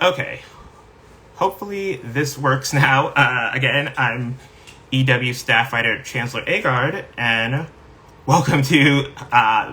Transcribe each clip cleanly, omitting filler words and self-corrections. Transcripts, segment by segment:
Okay, hopefully this works now. Again, I'm EW staff writer Chancellor Agard, and welcome to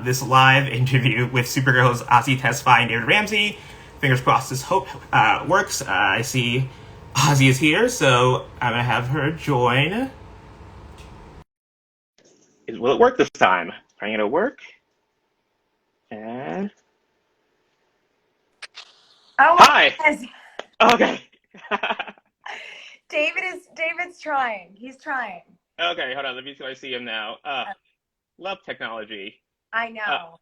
this live interview with Supergirl's Azie, Tesfai, and David Ramsey. Fingers crossed this hope works. I see Azie is here, so I'm going to have her join. Will it work this time? Are you going to work? And Oh my hi. goodness. Okay. David's trying. He's trying. Okay, hold on. Let me see if I see him now. Love technology. I know.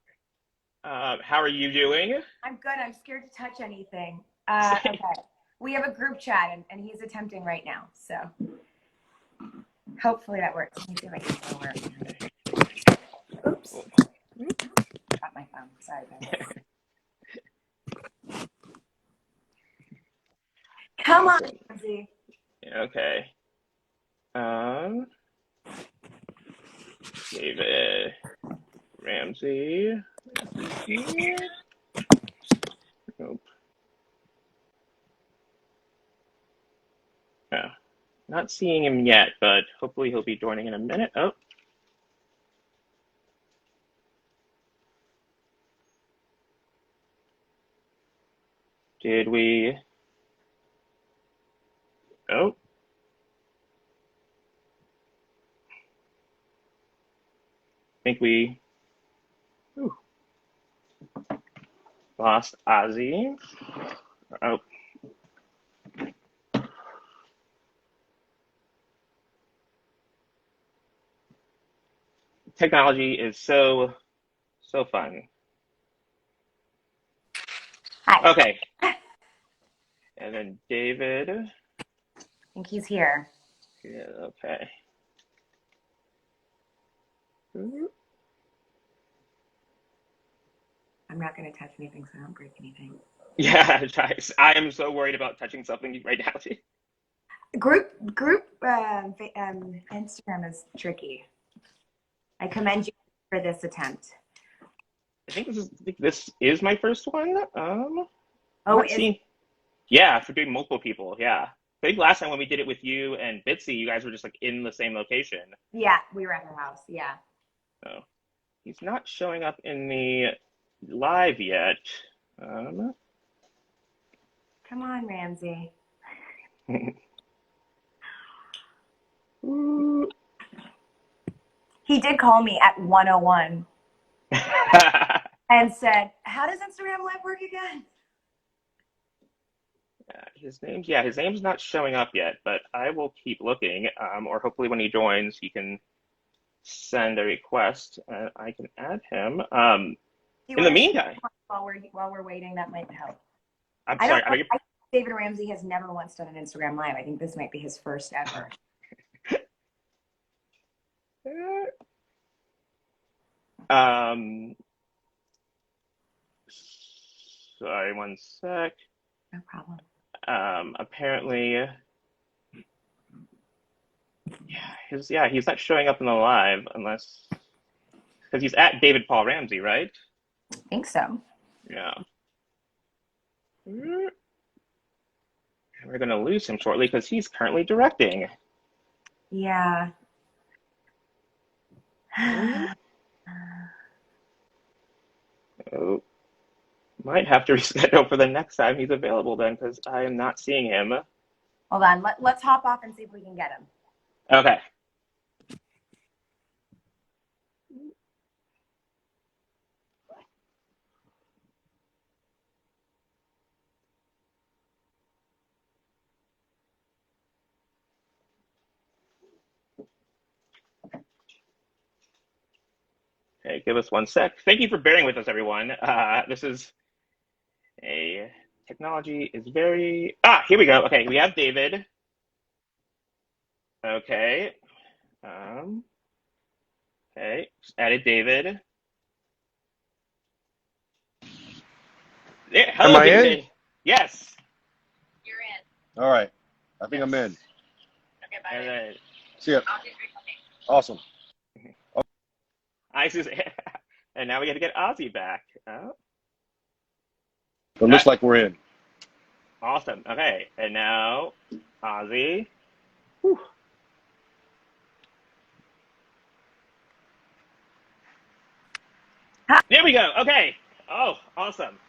How are you doing? I'm good. I'm scared to touch anything. Same. Okay. We have a group chat and he's attempting right now. So hopefully that works. Let me see if I can still work. Oops. Got my phone. Sorry, guys. Come on, Azie. Okay. David Ramsey. Nope. Oh, not seeing him yet, but hopefully he'll be joining in a minute. Oh. Did we? Oh. I think we lost Azie. Oh. Technology is so fun. Hi. Okay. And then David. I think he's here. Yeah, okay. I'm not going to touch anything so I don't break anything. Yeah, guys, I am so worried about touching something right now. Group Instagram is tricky. I commend you for this attempt. I think this is my first one. Oh, Not seeing. Yeah, for doing multiple people. Yeah, I think last time when we did it with you and Bitsy, you guys were just like in the same location. yeah, we were at her house. Yeah. So he's not showing up in the live yet. Um, Come on, Ramsey. He did call me at 101 and said, "How does Instagram Live work again?" his name's not showing up yet, but I will keep looking. Or hopefully when he joins, he can send a request and I can add him. In the meantime, while we're waiting, that might help. I'm I sorry. don't know. I think David Ramsey has never once done an Instagram Live. I think this might be his first ever. Sorry, one sec. No problem. Apparently, he's not showing up in the live unless because he's at David Paul Ramsey, right? I think so. Yeah. We're gonna lose him shortly because he's currently directing. Yeah. Oh, might have to reschedule for the next time he's available then because I am not seeing him. Hold on. Let's hop off and see if we can get him. Okay. Okay, give us one sec. Thank you for bearing with us, everyone. This is a technology is very here we go. Okay, we have David. Okay. Okay, just added David. Yeah, hello, Am I David. in? Yes. You're in. All right. I think I'm in. Okay, bye. And then See ya. Awesome. Isis, and now we got to get Ozzy back. It looks like we're in. Awesome. Okay, and now Ozzy. Whew. Hi. There we go. Okay. Oh, awesome.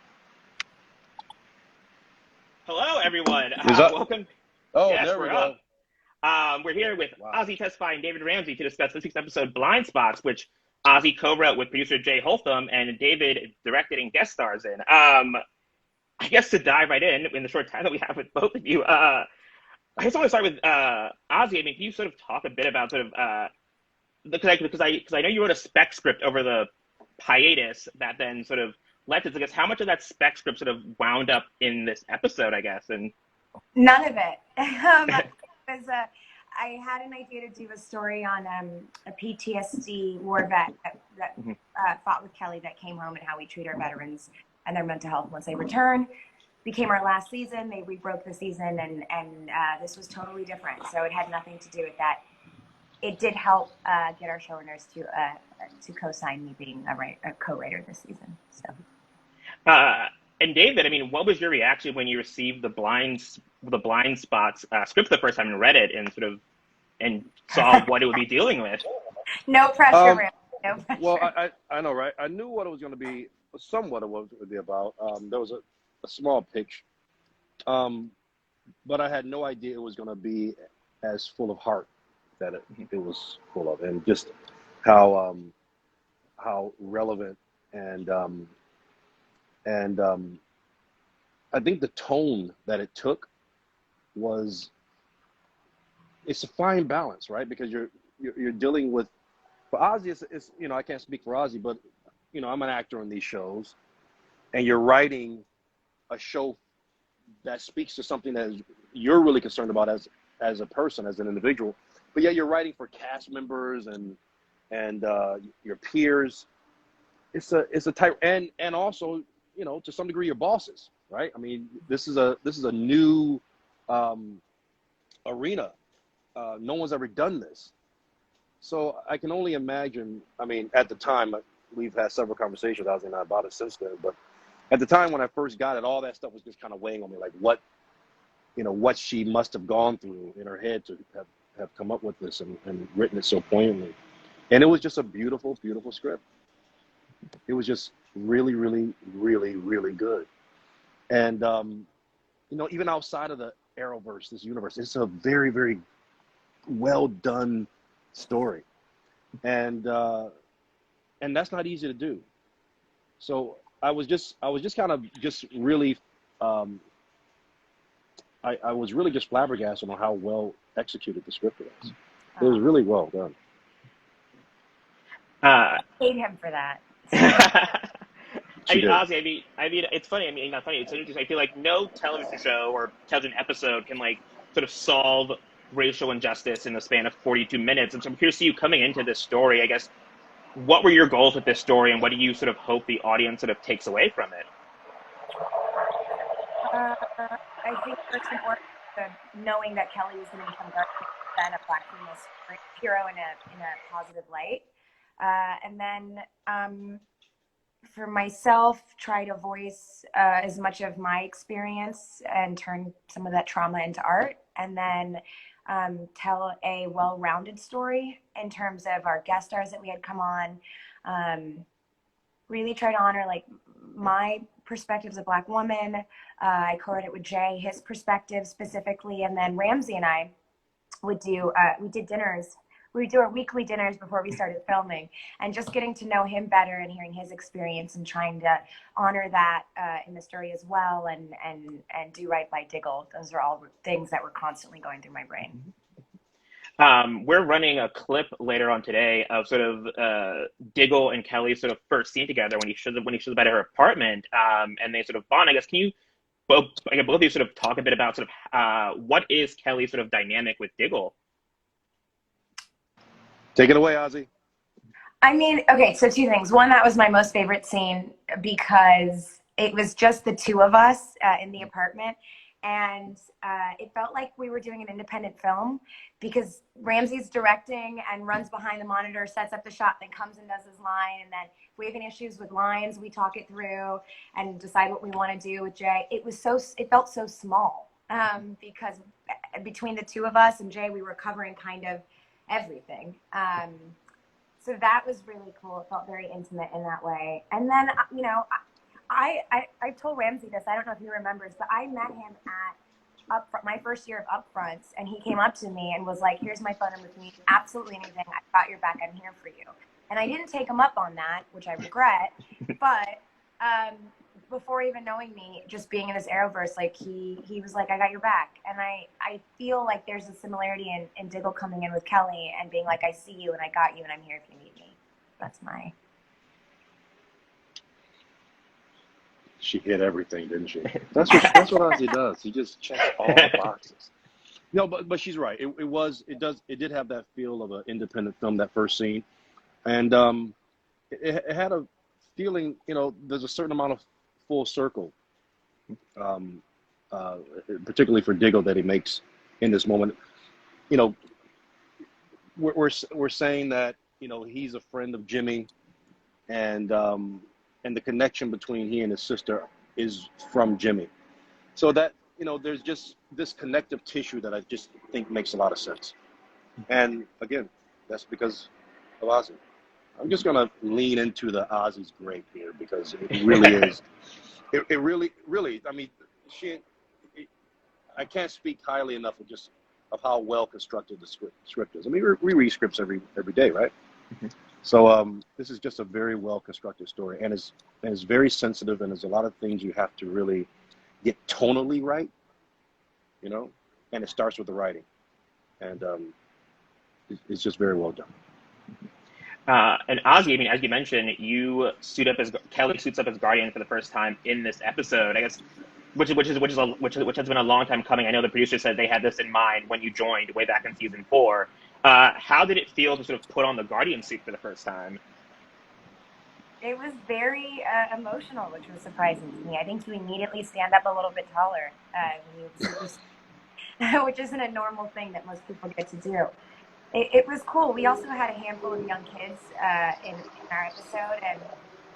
Hello, everyone. Is that? Welcome. Oh, Yes, there we we're go. up. We're here with Wow. Ozzy Tesfai and David Ramsey to discuss this week's episode, Blind Spots, which Ozzy co-wrote with producer Jay Holtham and David directed and guest stars in. I guess to dive right in the short time that we have with both of you, I just want to start with Ozzy. I mean, can you sort of talk a bit about sort of because I know you wrote a spec script over the hiatus that then sort of led to, I guess, how much of that spec script sort of wound up in this episode, I guess, and None of it. I had an idea to do a story on a PTSD war vet that fought with Kelly that came home and how we treat our veterans and their mental health once they return. Became our last season. We broke the season, and this was totally different. So it had nothing to do with that. It did help get our showrunners to co-sign me being a co-writer this season. So. And David, I mean, what was your reaction when you received the blind spots script the first time and read it and sort of and saw what it would be dealing with? No pressure, Ram. No pressure. Well, I know, right? I knew what it was going to be, somewhat of what it would be about. There was a small pitch, but I had no idea it was going to be as full of heart that it was full of, and just how relevant and I think the tone that it took it's a fine balance, right? Because you're dealing with, for Ozzy, it's I can't speak for Ozzy, but I'm an actor on these shows, and you're writing a show that speaks to something that you're really concerned about as a person, as an individual, but yet you're writing for cast members and your peers. It's a type, and also to some degree your bosses, right? I mean, this is a new arena. No one's ever done this, so I can only imagine. I mean, at the time, we've had several conversations, Ozzy and I, about it since then, but at the time when I first got it, all that stuff was just kind of weighing on me, like what she must have gone through in her head to have come up with this and written it so poignantly. And it was just a beautiful, beautiful script. It was just really, really, really, really good. And, even outside of the Arrowverse, this universe, it's a very, very well done story. And that's not easy to do. So I was just kind of really, I was really just flabbergasted on how well executed the script was. It was really well done. I hate him for that. Ozzy, I mean, it's funny. I mean, not funny. It's interesting. I feel like no television show or television episode can sort of solve racial injustice in the span of 42 minutes. And so I'm curious to you coming into this story. I guess, what were your goals with this story, and what do you sort of hope the audience sort of takes away from it? I think first and foremost, knowing that Kelly was going to become dark and a black female hero in a positive light, and then for myself, try to voice as much of my experience and turn some of that trauma into art, and then tell a well-rounded story in terms of our guest stars that we had come on. Really try to honor my perspective as a black woman. I co-wrote it with Jay, his perspective specifically, and then Ramsey and I would do we did dinners. We would do our weekly dinners before we started filming, and just getting to know him better and hearing his experience and trying to honor that in the story as well, and do right by Diggle. Those are all things that were constantly going through my brain. We're running a clip later on today of sort of Diggle and Kelly's sort of first scene together when he shows up at her apartment, and they sort of bond. I guess, can you both of you sort of talk a bit about sort of what is Kelly's sort of dynamic with Diggle? Take it away, Ozzy. I mean, okay, so two things. One, that was my most favorite scene because it was just the two of us in the apartment, And it felt like we were doing an independent film because Ramsey's directing and runs behind the monitor, sets up the shot, then comes and does his line. And then if we have any issues with lines, we talk it through and decide what we want to do with Jay. It felt so small because between the two of us and Jay, we were covering kind of everything. So that was really cool. It felt very intimate in that way. And then, you know, I told Ramsey this. I don't know if he remembers, but I met him at my first year of Upfronts, and he came up to me and was like, "Here's my phone number. If you need absolutely anything, I got your back. I'm here for you." And I didn't take him up on that, which I regret. But before even knowing me, just being in this Arrowverse, like he was like, "I got your back." And I feel like there's a similarity in Diggle coming in with Kelly and being like, "I see you and I got you and I'm here if you need me." That's my. She hit everything, didn't she? That's what Azie does. He just checks all the boxes. No, but she's right. It did have that feel of an independent film, that first scene, and it had a feeling. You know, there's a certain amount of full circle, particularly for Diggle, that he makes in this moment. You know, we're saying that, you know, he's a friend of Jimmy, and the connection between he and his sister is from Jimmy. So that, you know, there's just this connective tissue that I just think makes a lot of sense. And again, that's because of Azie. I'm just going to lean into the Azie's great here because it really is. It really, I mean, I can't speak highly enough of how well constructed the script is. I mean, we read scripts every day, right? Mm-hmm. So this is just a very well constructed story, and it's very sensitive, and there's a lot of things you have to really get tonally right, you know, and it starts with the writing, and it's just very well done. And Azie, I mean, as you mentioned, Kelly suits up as Guardian for the first time in this episode, I guess, which has been a long time coming. I know the producer said they had this in mind when you joined way back in season 4. How did it feel to sort of put on the Guardian suit for the first time? It was very emotional, which was surprising to me. I think you immediately stand up a little bit taller, which isn't a normal thing that most people get to do. It was cool. We also had a handful of young kids in our episode,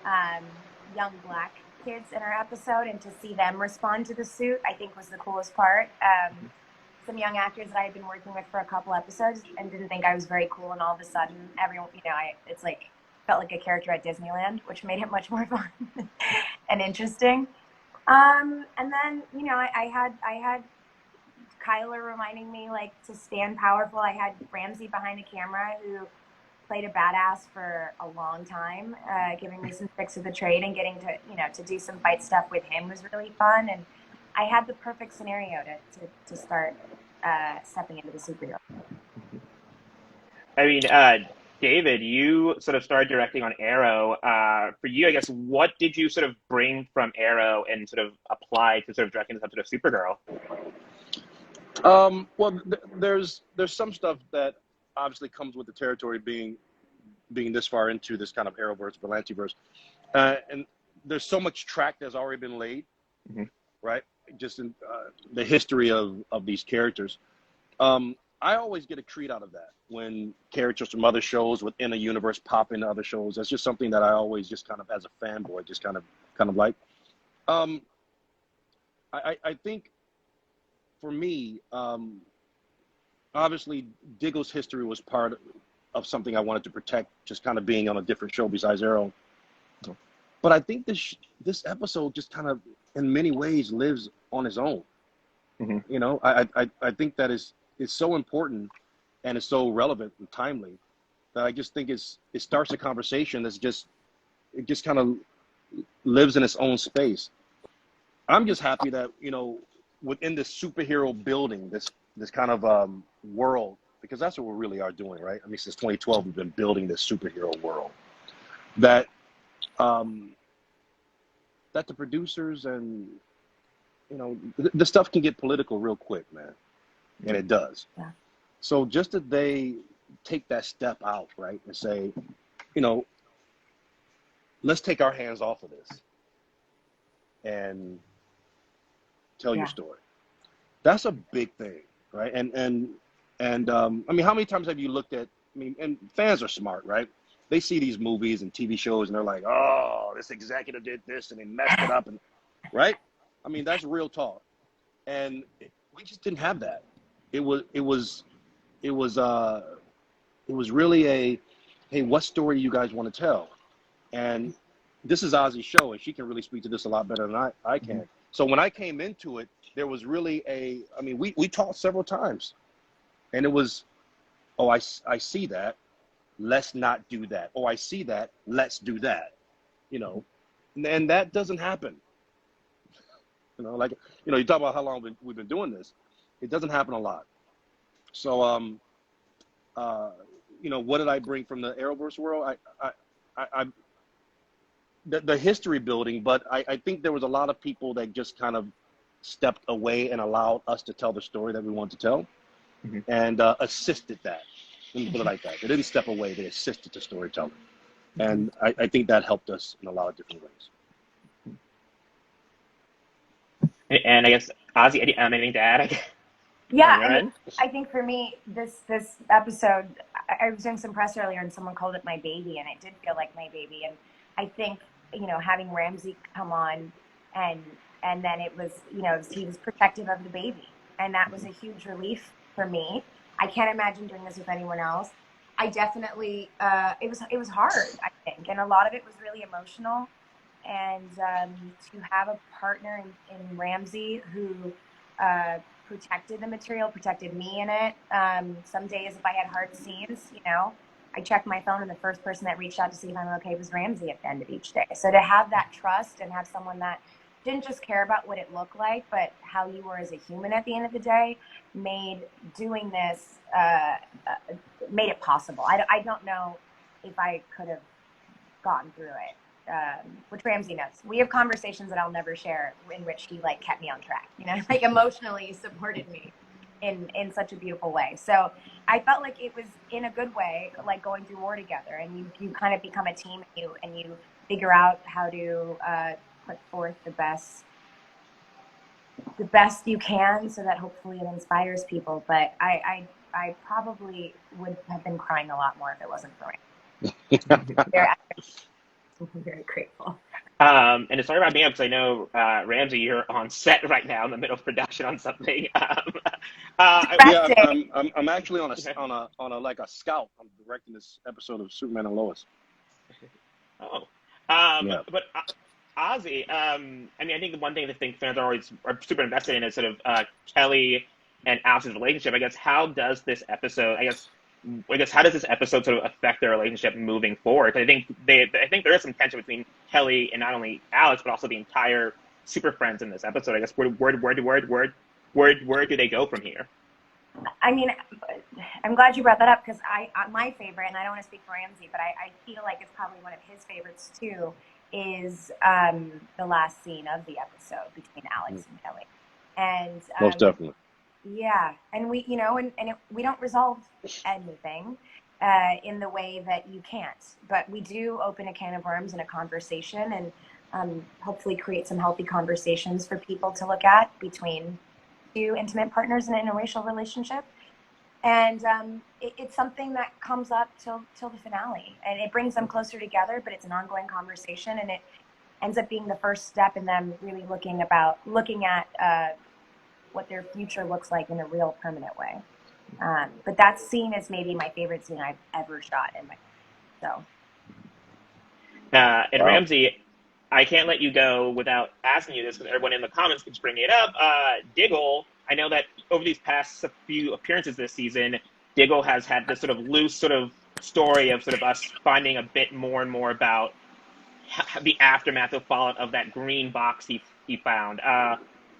and young Black kids in our episode, and to see them respond to the suit, I think was the coolest part. Some young actors that I had been working with for a couple episodes and didn't think I was very cool, and all of a sudden, everyone, you know, it's like felt like a character at Disneyland, which made it much more fun and interesting. And then, you know, I had Kyler reminding me like to stand powerful. I had Ramsey behind the camera who played a badass for a long time, giving me some tricks of the trade, and getting to, you know, to do some fight stuff with him was really fun. And I had the perfect scenario to start stepping into the superhero. I mean, David, you sort of started directing on Arrow. For you, I guess, what did you sort of bring from Arrow and sort of apply to sort of directing this episode of Supergirl? Well, there's some stuff that obviously comes with the territory being this far into this kind of Arrowverse, Volantiverse, and there's so much track that's already been laid, mm-hmm. right? Just in the history of these characters. I always get a treat out of that when characters from other shows within a universe pop into other shows. That's just something that I always just kind of, as a fanboy, just kind of like. I think for me, obviously Diggle's history was part of something I wanted to protect, just kind of being on a different show besides Arrow. But I think this episode just kind of, in many ways, lives on its own. Mm-hmm. You know, I think that it's so important and it's so relevant and timely that I just think it starts a conversation it just kind of lives in its own space. I'm just happy that, you know, within this superhero building, this kind of world, because that's what we really are doing, right? I mean, since 2012, we've been building this superhero world. That the producers and, you know, the stuff can get political real quick, man. And it does. Yeah. So just that they take that step out, right, and say, you know, let's take our hands off of this and tell your story. That's a big thing, right? I mean, how many times have you looked at? I mean, and fans are smart, right? They see these movies and TV shows, and they're like, "Oh, this executive did this, and they messed it up," and right? I mean, that's real talk, and we just didn't have that. It was it was it was it was really a, hey, what story do you guys want to tell? And this is Azie's show, and she can really speak to this a lot better than I can. So when I came into it, there was really I mean, we talked several times, and it was, oh, I see that. Let's not do that. Oh, I see that. Let's do that. You know, and that doesn't happen. You know, like, you talk about how long we've been doing this. It doesn't happen a lot. So, what did I bring from the Arrowverse world? I the history building, but I think there was a lot of people that just kind of stepped away and allowed us to tell the story that we wanted to tell, and assisted that. Let me put it like that. They didn't step away; they assisted the storytelling, and I think that helped us in a lot of different ways. And I guess, Azie, anything to add? Yeah, On your end? I think for me, this episode, I was doing some press earlier, and someone called it my baby, and it did feel like my baby. And I think having Ramsey come on, and then it was he was protective of the baby, and that was a huge relief for me. I can't imagine doing this with anyone else. I definitely it was hard, I think, and a lot of it was really emotional. And to have a partner in Ramsey who protected the material, protected me in it. Some days, if I had hard scenes, I checked my phone, and the first person that reached out to see if I'm okay was Ramsey at the end of each day. So to have that trust and have someone that didn't just care about what it looked like, but how you were as a human at the end of the day, made doing this made it possible. I don't know if I could have gotten through it. Which Ramsey knows. We have conversations that I'll never share in which he kept me on track, emotionally supported me in such a beautiful way. So I felt like it was in a good way, like going through war together, and you kind of become a team, and you figure out how to put forth the best you can, so that hopefully it inspires people. But I probably would have been crying a lot more if it wasn't for Ramsey. I'm very grateful. And it's sorry about being up because I know Ramsey, you're on set right now in the middle of production on something. Yeah, I'm actually on a like a scout. I'm directing this episode of Superman and Lois. Oh, Yeah. but Azie, I mean, I think the one thing that fans are super invested in is sort of Kelly and Alice's relationship. I guess how does this episode? How does this episode sort of affect their relationship moving forward? I think there is some tension between Kelly and not only Alex, but also the entire Super Friends in this episode. I guess where do they go from here? I mean, I'm glad you brought that up, because my favorite, and I don't want to speak for Ramsey, but I feel like it's probably one of his favorites too, is the last scene of the episode between Alex and Kelly, and Most definitely. Yeah, and we, we don't resolve anything in the way that you can't, but we do open a can of worms in a conversation, and hopefully create some healthy conversations for people to look at between two intimate partners in an interracial relationship. And it's something that comes up till the finale, and it brings them closer together, but it's an ongoing conversation, and it ends up being the first step in them really looking at what their future looks like in a real permanent way. But that scene is maybe my favorite scene I've ever shot in my so. And Wow. Ramsey, I can't let you go without asking you this, because everyone in the comments keeps bringing it up. Diggle, I know that over these past few appearances this season, Diggle has had this sort of loose sort of story of sort of us finding a bit more and more about the aftermath of fallout of that green box he found.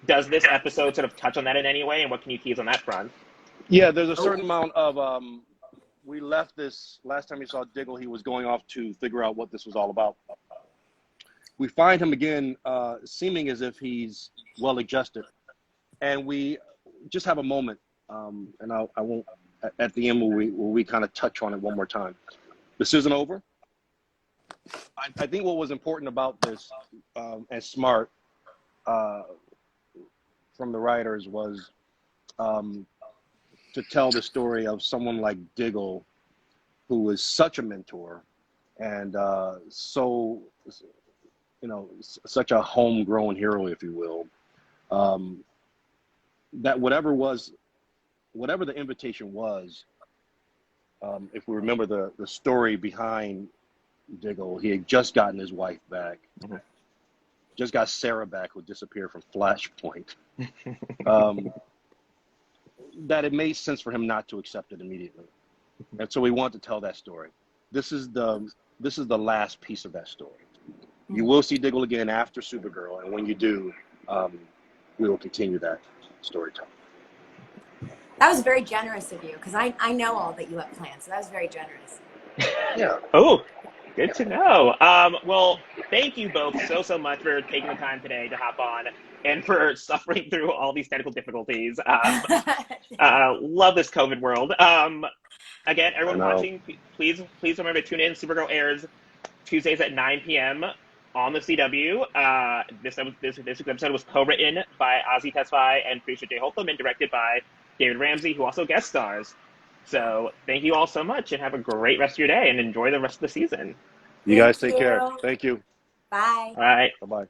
Does this episode sort of touch on that in any way, and what can you tease on that front? Yeah, there's a certain amount of we left this last time we saw Diggle. He was going off to figure out what this was all about. We find him again, seeming as if he's well adjusted, and we just have a moment, and I won't at the end where we kind of touch on it one more time. This isn't over. I think what was important about this, and smart from the writers, was to tell the story of someone like Diggle, who was such a mentor and so, such a homegrown hero, if you will, that whatever the invitation was, if we remember the story behind Diggle, he had just gotten his wife back, just got Sarah back, who disappeared from Flashpoint. That it made sense for him not to accept it immediately, and so we want to tell that story. This is the last piece of that story. You will see Diggle again after Supergirl, and when you do, we will continue that storytelling. That was very generous of you, because I know all that you have planned, so that was very generous. Yeah. Oh, good to know. Well, thank you both so much for taking the time today to hop on and for suffering through all these technical difficulties. Love this COVID world. Again, everyone watching, please remember to tune in. Supergirl airs Tuesdays at 9 p.m. on the CW. This episode was co-written by Azie, Tesfai, and producer Jay Holtham, and directed by David Ramsey, who also guest stars. So thank you all so much, and have a great rest of your day, and enjoy the rest of the season. You guys take care. Thank you. Bye. All right. Bye-bye.